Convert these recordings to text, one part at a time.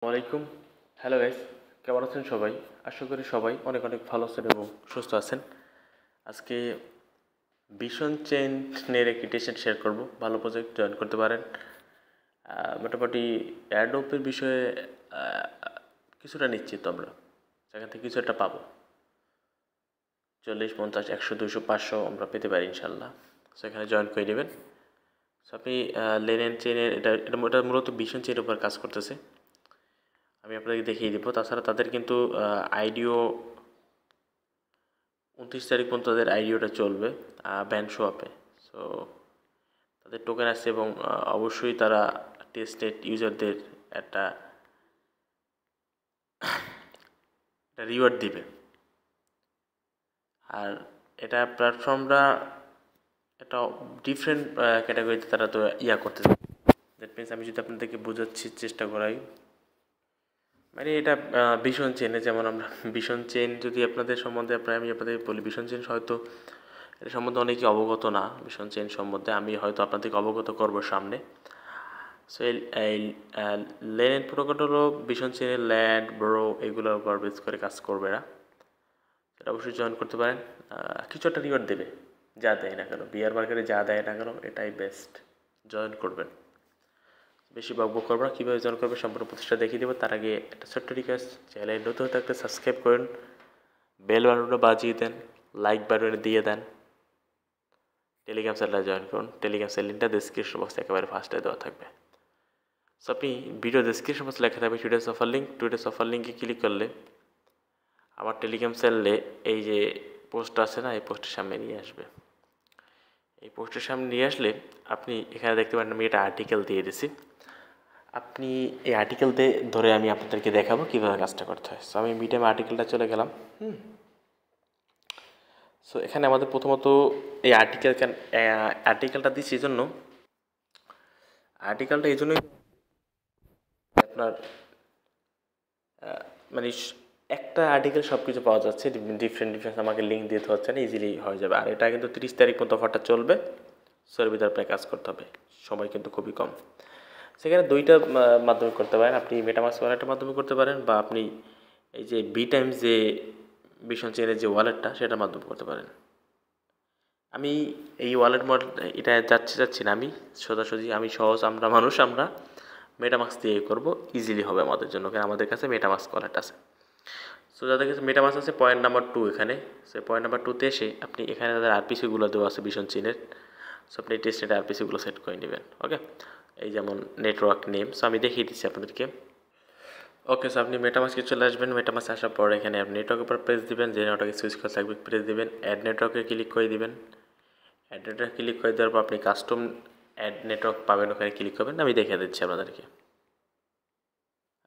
ওয়ালাইকুম। Hello guys, কেমন আছেন সবাই? আশা করি সবাই অনেক অনেক ভালো আছেন এবং সুস্থ আছেন। আজকে ভীষণ চেইন নিয়ে একটি টেস্ট শেয়ার করব। ভালো প্রজেক্ট জয়েন করতে পারেন। মোটামুটি এয়ারড্রপের বিষয়ে আহ, কিছুটা নিশ্চিত আমরা সেখান থেকে কিছু একটা পাবো। 40, 50, 100, 200, 500 আমরা পেতে পারি ইনশাল্লাহ। সেখানে জয়েন করে নেবেন। সো আপনি লেন চেইনের এটা মূলত ভীষণ চেইনের উপর কাজ করতেছে। আমি আপনাদেরকে দেখিয়ে দেবো। তাছাড়া তাদের কিন্তু আইডিও 29 তারিখ পর্যন্ত তাদের আইডিওটা চলবে ব্যান্ড শো আপে। সো তাদের টোকেন আসছে এবং অবশ্যই তারা টেস্টেড ইউজারদের একটা রিওয়ার্ড দিবে। আর এটা প্ল্যাটফর্মটা একটা ডিফারেন্ট ক্যাটাগরিতে তারা তো করতেছে। দ্যাট মিনস আমি যদি আপনাদেরকে বোঝাচ্ছি চেষ্টা করাই, মানে এটা ভীষণ চেনে, যেমন আমরা ভীষণ চেন যদি আপনাদের সম্বন্ধে আমি আপনাদের বলি, ভীষণ চেন হয়তো এটা সম্বন্ধে অনেকে অবগত না। ভীষণ চেন সম্বন্ধে আমি হয়তো আপনাদেরকে অবগত করবো সামনে। সো এই লেন প্রোটোকল হলো ভীষণ চেনের ল্যান্ড ব্রো এগুলোর উপর বেস করে কাজ করবে না। সেটা অবশ্যই জয়েন করতে পারেন। কিছু একটা রিওয়ার্ড দেবে, যা দেয় না কেন, বিয়ার মার্কেটে যা দেয় না কেন এটাই বেস্ট। জয়েন করবেন, বেশি বকবক করবো না। কীভাবে জয়েন করবে সম্পূর্ণ প্রতিষ্ঠা দেখিয়ে দেবো। তার আগে একটা ছোট্ট রিকোয়েস্ট, চ্যানেলে নতুন হতে একটা সাবস্ক্রাইব করেন, বেল বাটনটা বাজিয়ে দেন, লাইক বাটনে দিয়ে দেন, টেলিগ্রাম চ্যানেলে জয়েন করুন। টেলিগ্রাম চ্যানেল লিঙ্কটা ডেসক্রিপশন বক্সে একেবারে ফার্স্টে দেওয়া থাকবে। সো আপনি ভিডিও ডেসক্রিপশন বক্সে লেখা থাকবে today's offer link. Today's offer লিঙ্কে ক্লিক করলে আমার টেলিগ্রাম চ্যানেলে এই যে পোস্ট আছে না, এই পোস্টের সামনে নিয়ে আসবে। এই পোস্টের সামনে নিয়ে আসলে আপনি এখানে দেখতে পারেন আমি একটা আর্টিকেল দিয়ে দিছি। আপনি এই আর্টিকেল ধরে আমি আপনাদেরকে দেখাবো কীভাবে কাজটা করতে হয়। সো আমি মিডিয়াম আর্টিকেলটা চলে গেলাম। সো এখানে আমাদের প্রথমত এই আর্টিকেলটা দিচ্ছি এই জন্য, আর্টিকেলটা এই জন্যই আপনার মানে একটা আর্টিকেল সব কিছু পাওয়া যাচ্ছে, ডিফারেন্ট আমাকে লিঙ্ক দিতে হচ্ছে না, ইজিলি হয়ে যাবে। আর এটা কিন্তু 30 তারিখ পর্যন্ত অফারটা চলবে। সো এর ভিতরে আপনাকে কাজ করতে হবে, সময় কিন্তু খুবই কম। সেখানে দুইটা মাধ্যমে করতে পারেন। আপনি মেটামাস্ক ওয়ালেটের মাধ্যমে করতে পারেন, বা আপনি এই যে বি টাইমস যে ভীষণ চেনের যে ওয়ালেটটা সেটার মাধ্যমে করতে পারেন। আমি এই ওয়ালেট মডেল এটা যাচ্ছি না, আমি সোজাসুজি আমি সহজ, আমরা মানুষ, আমরা মেটামাস্ক দিয়ে করব, ইজিলি হবে আমাদের জন্য, কারণ আমাদের কাছে মেটামাস্ক ওয়ালেট আছে। সো যাদের কাছে মেটামাস্ক আছে, পয়েন্ট নাম্বার 2 এখানে, সে পয়েন্ট নাম্বার 2তে এসে আপনি এখানে তাদের আরপিসিগুলো দেওয়া আছে ভীষণ চেনের। সো আপনি টেস্টেড আরপিসিগুলো সেট করে নেবেন। ওকে, এই যেমন নেটওয়ার্ক নেম, সো আমি দেখিয়ে দিচ্ছি আপনাদেরকে। ওকে, সো আপনি মেটামাস্কে চলে আসবেন। মেটামাস্কে আসার পর এখানে আপনি নেটওয়ার্কের উপর প্রেস দিবেন, যে নেটওয়ার্কে সুইচ করা থাকবে প্রেস দিবেন, অ্যাড নেটওয়ার্কে ক্লিক করে দিবেন। অ্যাড নেটওয়ার্ক ক্লিক করে দেওয়ার পর আপনি কাস্টম অ্যাড নেটওয়ার্ক পাবেন, ওখানে ক্লিক করবেন। আমি দেখিয়ে দিচ্ছি আপনাদেরকে।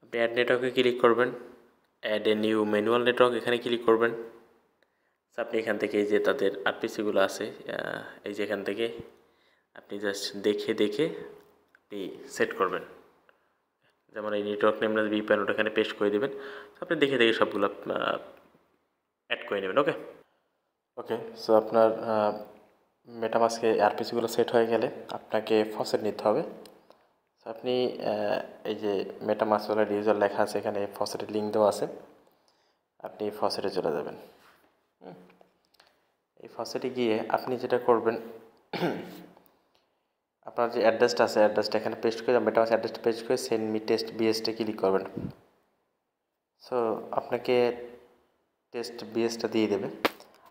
আপনি অ্যাড নেটওয়ার্কে ক্লিক করবেন, add a new manual network এখানে ক্লিক করবেন। আপনি এখান থেকে এই যে তাদের আরপিসিগুলো আছে, এই যে এখান থেকে আপনি জাস্ট দেখে আপনি সেট করবেন। যেমন এই নেটওয়ার্ক নেমটা ভিপিএন ওটা এখানে পেস্ট করে দেবেন। আপনি দেখে সবগুলো অ্যাড করে নেবেন। ওকে, সো আপনার মেটামাস্কে আরপিসিগুলো সেট হয়ে গেলে আপনাকে ফসেট নিতে হবে। সো আপনি এই যে মেটামাস্ক ওয়ালেট ইউজার লেখা আছে, এখানে ফসেটের লিঙ্ক দেওয়া আছে, আপনি ফসেটে চলে যাবেন। এই ফসেটে গিয়ে আপনি যেটা করবেন, আপনার যে অ্যাড্রেসটা আছে অ্যাড্রেসটা এখানে পেস্ট করে, মেটামাস্ক অ্যাড্রেসটা পেস্ট করে সেন্ড মি টেস্ট বিএসটে ক্লিক করবেন। সো আপনাকে টেস্ট বিএসটা দিয়ে দেবে।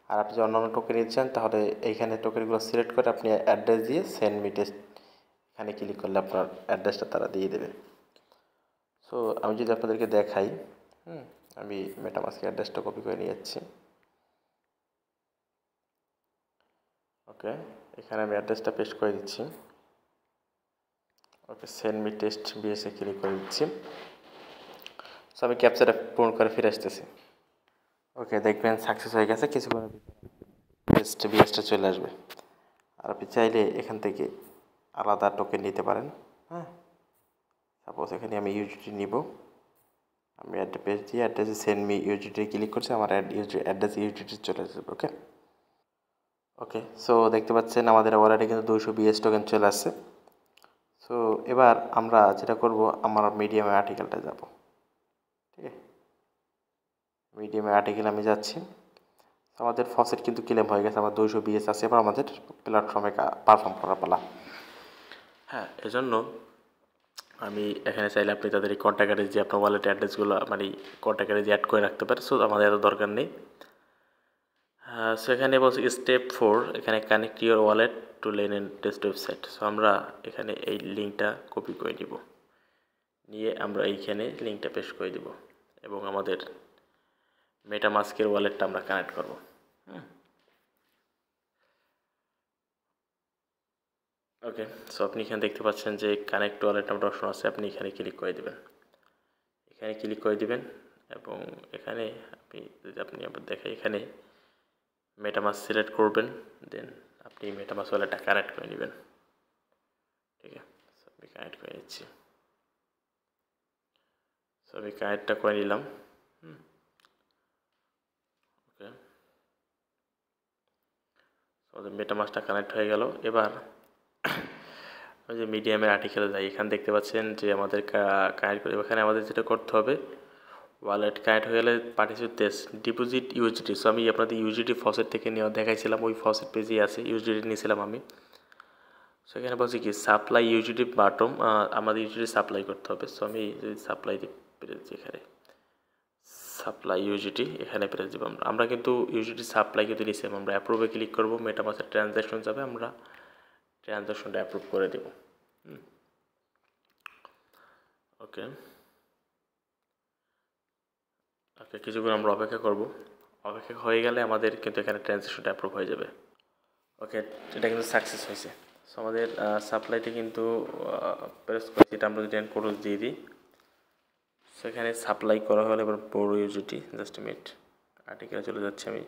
আর আপনি যদি অন্যান্য টোকেন নিতে চান তাহলে এইখানে টোকেনগুলো সিলেক্ট করে আপনি অ্যাড্রেস দিয়ে সেন্ড মি টেস্ট এখানে ক্লিক করলে আপনার অ্যাড্রেসটা তারা দিয়ে দেবে। সো আমি যদি আপনাদেরকে দেখাই, আমি মেটামাস্কের অ্যাড্রেসটা কপি করে নিয়ে যাচ্ছি। ওকে, এখানে আমি অ্যাড্রেসটা পেস্ট করে দিচ্ছি। Okay, send me test BSA click করে দিচ্ছি। সো আমি ক্যাপচারটা পূরণ করে ফিরে আসতেছি। ওকে, দেখবেন সাকসেস হয়ে গেছে, কিছুক্ষণের টেস্ট বিএসটা চলে আসবে। আর আপনি চাইলে এখান থেকে আলাদা টোকেন নিতে পারেন। সাপোজ এখানে আমি ইউজিটি নিব, আমি অ্যাড্রেস দিয়ে অ্যাড্রেসে সেন্ড মি ইউজিটি ক্লিক করছি, আমার অ্যাড্রেস ইউজিটি চলে আসবে। ওকে, সো দেখতে পাচ্ছেন আমাদের ওয়ালেটে কিন্তু 200 বিএস টোকেন চলে আসছে। সো এবার আমরা যেটা করব, আমার মিডিয়াম আর্টিকেলটা যাব। ঠিক আছে, মিডিয়ামের আর্টিকেল আমি যাচ্ছি। আমাদের ফসেট কিন্তু ক্লেম হয়ে গেছে, আমার 200 বিএস আছে, এবার আমাদের প্ল্যাটফর্মে পারফর্ম করার পালা। হ্যাঁ, এজন্য আমি এখানে চাইলে আপনি তাদের এই কন্ট্যাক্টে যে আপনার ওয়ালেট অ্যাড্রেসগুলো মানে কন্ট্যাক্টে যে অ্যাড করে রাখতে পারে, সো আমাদের এত দরকার নেই। সো এখানে বলছে স্টেপ 4, এখানে connect your wallet to Len and test website. So আমরা এখানে এই লিঙ্কটা কপি করে নিব, নিয়ে আমরা এইখানে লিঙ্কটা পেস্ট করে দিব এবং আমাদের মেটামাস্কের ওয়ালেটটা আমরা কানেক্ট করব। ওকে, সো আপনি এখানে দেখতে পাচ্ছেন যে কানেক্ট ওয়ালেট নামটা অপশন আছে, আপনি এখানে ক্লিক করে দেবেন, এখানে ক্লিক করে দিবেন এবং এখানে আপনি আবার দেখেন এখানে মেটামাস্ক সিলেক্ট করবেন, দেন আপনি মেটামাস্ক ওয়ালেটটা কানেক্ট করে নেবেন। ঠিক আছে, সো আমি কানেক্ট করে নিচ্ছি। সো আমি কানেক্টটা করে নিলাম। ওকে, আমাদের মেটামাস্কটা কানেক্ট হয়ে গেল। এবার ওই যে মিডিয়ামের আর্টিকেলে যাই, এখানে দেখতে পাচ্ছেন যে আমাদের কানেক্ট করে, এখানে আমাদের যেটা করতে হবে, ওয়ালেট কানেক্ট হয়ে গেলে পার্টিসিপেট টেস্ট ডিপোজিট ইউজিটি। সো আমি আপনাদের ইউজিটি ফসেট থেকে নেওয়া দেখাইছিলাম, ওই ফসেট পেজেই আছে, ইউজিটি নিয়েছিলাম আমি। সেখানে বলছি কি সাপ্লাই ইউজিটি বাটম, আমাদের ইউজিটি সাপ্লাই করতে হবে। সো আমি যদি সাপ্লাই পেরেছি, এখানে সাপ্লাই ইউজিটি এখানে পেরে দেবো আমরা কিন্তু ইউজিটি সাপ্লাই কিন্তু নিচ্ছিলাম, আমরা অ্যাপ্রুভে ক্লিক করবো, মেটামাসের ট্রানজ্যাকশন যাবে, আমরা ট্রানজ্যাকশনটা অ্যাপ্রুভ করে দেব। ওকে ওকে, কিছুক্ষণ আমরা অপেক্ষা করব, অপেক্ষা হয়ে গেলে আমাদের কিন্তু এখানে ট্রানজ্যাকশনটা অ্যাপ্রুভ হয়ে যাবে। ওকে, এটা কিন্তু সাকসেস হয়েছে। সো আমাদের সাপ্লাইতে কিন্তু প্রেস করেছি, এটা আমরা যদি কোড দিয়ে দিই, সেখানে সাপ্লাই করা হলে এবার বড় ইউজিটি, জাস্ট মিনিট, আর্টিকেলে চলে যাচ্ছে আমি,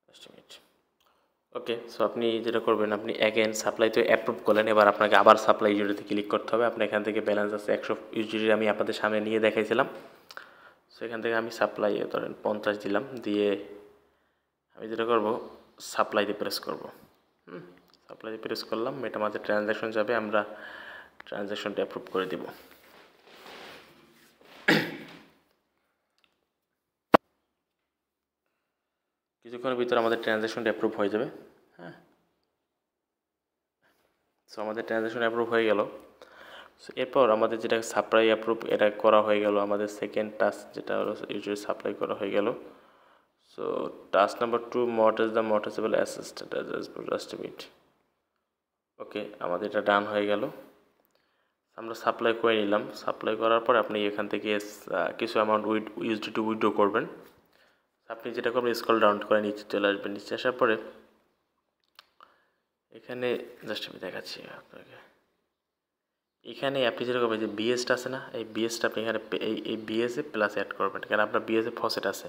জাস্ট মিনিট। ওকে, সো আপনি যেটা করবেন, আপনি অ্যাগেন সাপ্লাই তো অ্যাপ্রুভ করলেন, এবার আপনাকে আবার সাপ্লাই ইউজিটিতে ক্লিক করতে হবে। আপনার এখান থেকে ব্যালেন্স আছে 100 ইউজিটি, আমি আপনাদের সামনে নিয়ে দেখাইছিলাম। সো এখান থেকে আমি সাপ্লাই ধরেন 50 দিলাম, দিয়ে আমি যেটা করব সাপ্লাইতে প্রেস করব। সাপ্লাইতে প্রেস করলাম, মেটামাসে ট্রানজ্যাকশন যাবে, আমরা ট্রানজ্যাকশনটা অ্যাপ্রুভ করে দেব। কিছুক্ষণের ভিতরে আমাদের ট্রানজ্যাকশনটা অ্যাপ্রুভ হয়ে যাবে। হ্যাঁ, সো আমাদের ট্রানজ্যাকশন অ্যাপ্রুভ হয়ে গেল। সো এরপর আমাদের যেটা সাপ্লাই অ্যাপ্রুভ, এটা করা হয়ে গেল, আমাদের সেকেন্ড টাস্ক যেটা হলো ইউজুয়ালি সাপ্লাই করা হয়ে গেল। So task number 2, mortgage the mortgageable assistant just minute. Okay, আমাদের এটা ডান হয়ে গেল, আমরা সাপ্লাই করে নিলাম। সাপ্লাই করার পর আপনি এখান থেকে কিছু অ্যামাউন্ট ইউএসডিটি উইথড্র করবেন। আপনি যেটা করবেন, স্ক্রল ডাউন করে নিচে চলে আসবেন, নিচে আসার পরে এখানে জাস্ট আমি দেখাচ্ছি আপনাকে, এখানে আপনি যেটা করবেন যে বিএসটা আছে না, এই বিএসটা আপনি এখানে এই বিএসে প্লাস অ্যাড করবেন, কারণ আপনার বিএসে ফসেট আছে,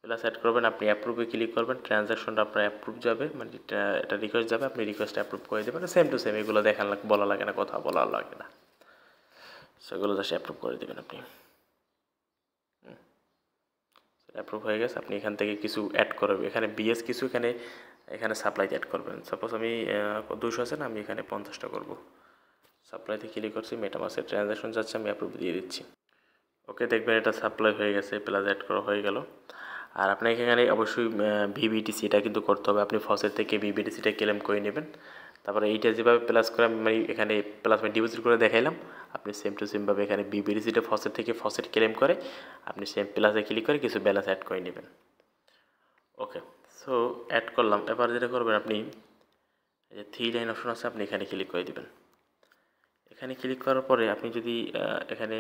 প্লাস অ্যাড করবেন, আপনি অ্যাপ্রুভে ক্লিক করবেন, ট্রানজ্যাকশনটা আপনার অ্যাপ্রুভ যাবে, মানে এটা রিকোয়েস্ট যাবে, আপনি রিকোয়েস্ট অ্যাপ্রুভ করে দেবেন, সেম টু সেম, এগুলো দেখান বলা লাগে না, কথা বলা লাগে না, সেগুলো জাস্ট অ্যাপ্রুভ করে দেবেন আপনি। অ্যাপ্রুভ হয়ে গেছে, আপনি এখান থেকে কিছু অ্যাড করবেন, এখানে বিএস কিছু এখানে সাপ্লাইতে অ্যাড করবেন। সাপোজ আমি 200 আছে না, আমি এখানে 50টা করবো, সাপ্লাইতে ক্লিক করছি, মেটামাসের ট্রানজ্যাকশন যাচ্ছে, আমি অ্যাপ্রুভ দিয়ে দিচ্ছি। ওকে, দেখবেন এটা সাপ্লাই হয়ে গেছে, প্লাস অ্যাড করা হয়ে গেল। আর আপনাকে এখানে অবশ্যই ভিবিটিসি এটা কিন্তু করতে হবে, আপনি ফসেট থেকে ভিবিটিসিটা ক্লেম করে নেবেন। তারপরে এইটা যেভাবে প্লাস করে আমি এখানে প্লাস ডিপোজিট করে দেখাইলাম, আপনি সেম টু সেমভাবে এখানে ভিবিটিসিটা ফসেট থেকে ফসেট ক্লেম করে আপনি সেম প্লাসে ক্লিক করে কিছু ব্যালেন্স অ্যাড করে নেবেন। ওকে, সো অ্যাড করলাম। এবার যেটা করবেন, আপনি এই যে 3 লাইন অপশন আছে, আপনি এখানে ক্লিক করে দেবেন। এখানে ক্লিক করার পরে আপনি যদি এখানে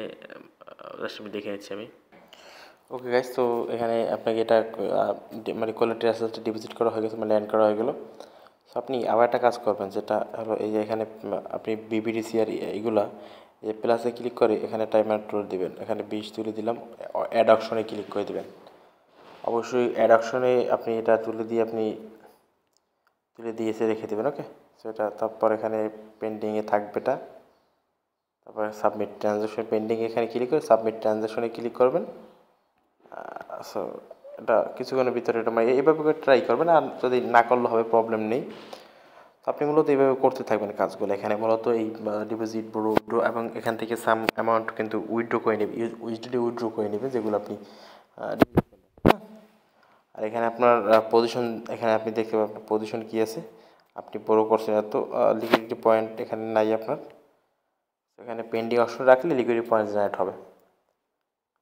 জাস্ট আমি দেখে নিচ্ছি আমি। ওকে গাইস, তো এখানে আপনাকে এটা মানে কোয়ালিটি অ্যাসেসটা ডিপোজিট করা হয়ে গেছে, মানে ল্যান্ড করা হয়ে গেল। সো আপনি আবার একটা কাজ করবেন, যেটা হলো এই যে এখানে আপনি বিবিডিসি আর এইগুলা এই প্লাসে ক্লিক করে এখানে টাইমার টুল দিবেন, এখানে 20 তুলে দিলাম, অ্যাড অপশনে ক্লিক করে দেবেন। অবশ্যই অ্যাড অপশনে আপনি এটা তুলে দিয়েছে রেখে দেবেন। ওকে, সো এটা তারপর এখানে পেন্ডিংয়ে থাকবে এটা, তারপরে সাবমিট ট্রানজ্যাকশন পেন্ডিং, এখানে ক্লিক করে সাবমিট ট্রানজ্যাকশনে ক্লিক করবেন। সো এটা কিছুক্ষণের ভিতরে এটা এইভাবে করে ট্রাই করবেন, আর যদি না করলে হবে, প্রবলেম নেই। তো আপনি মূলত এইভাবে করতে থাকবেন কাজগুলো। এখানে মূলত এই ডিপোজিট উইথড্র এবং এখান থেকে সাম অ্যামাউন্ট কিন্তু উইথড্র করে নেবে, ইউএসডি উইথড্র করে নেবে, যেগুলো আপনি deposit করবেন, হ্যাঁ? আর এখানে আপনার পজিশন, এখানে আপনি দেখতে পাবেন পজিশন কী আছে, আপনি বড় করছেন এত লিকুইডিটি পয়েন্ট এখানে নাই আপনার, এখানে পেন্ডিং অপশন রাখলে লিকুইডিটি পয়েন্ট জেনারেট হবে।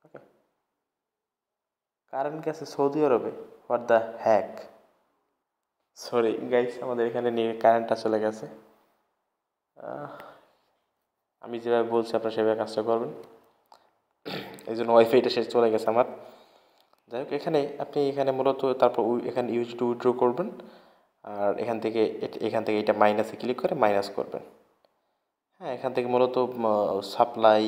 ওকে, কারেন্ট কি আছে সৌদি আরবে? What the heck, sorry guys, আমাদের এখানে কারেন্টটা চলে গেছে। আমি যেভাবে বলছি আপনারা সেভাবে কাজটা করবেন, এই জন্য ওয়াইফাইটা শেষ চলে গেছে আমার। যাই হোক, এখানে মূলত তারপর এখানে ইউএসডি উইথড্র করবেন, আর এখান থেকে এটা মাইনাসে ক্লিক করে মাইনাস করবেন। হ্যাঁ, এখান থেকে মূলত সাপ্লাই,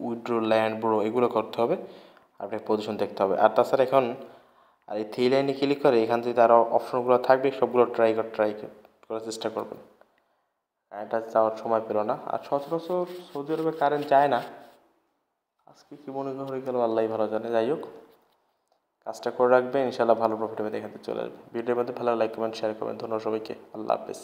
উইথড্র, ল্যান্ড, ব্রো এগুলো করতে হবে, আপনাকে পজিশন দেখতে হবে। আর তাছাড়া আর এই থ্রি লাইনে ক্লিক করে এখান থেকে আরও অপশনগুলো থাকবে, সবগুলো ট্রাই করার চেষ্টা করবেন। কারেন্টটা যাওয়ার সময় পেল না, আর সচরাচর সৌদি আরবে কারেন্ট যায় না। আজকে কী মনে হয়ে গেল আল্লাহই ভালো জানে। যাই হোক, কাজটা করে রাখবেন, ইনশাআল্লাহ ভালো প্রফিট হবে, এখান থেকে চলে আসবে। ভিডিওর মধ্যে ভালো লাইক কমেন্ট শেয়ার করবেন। ধন্যবাদ সবাইকে, আল্লাহ হাফেজ।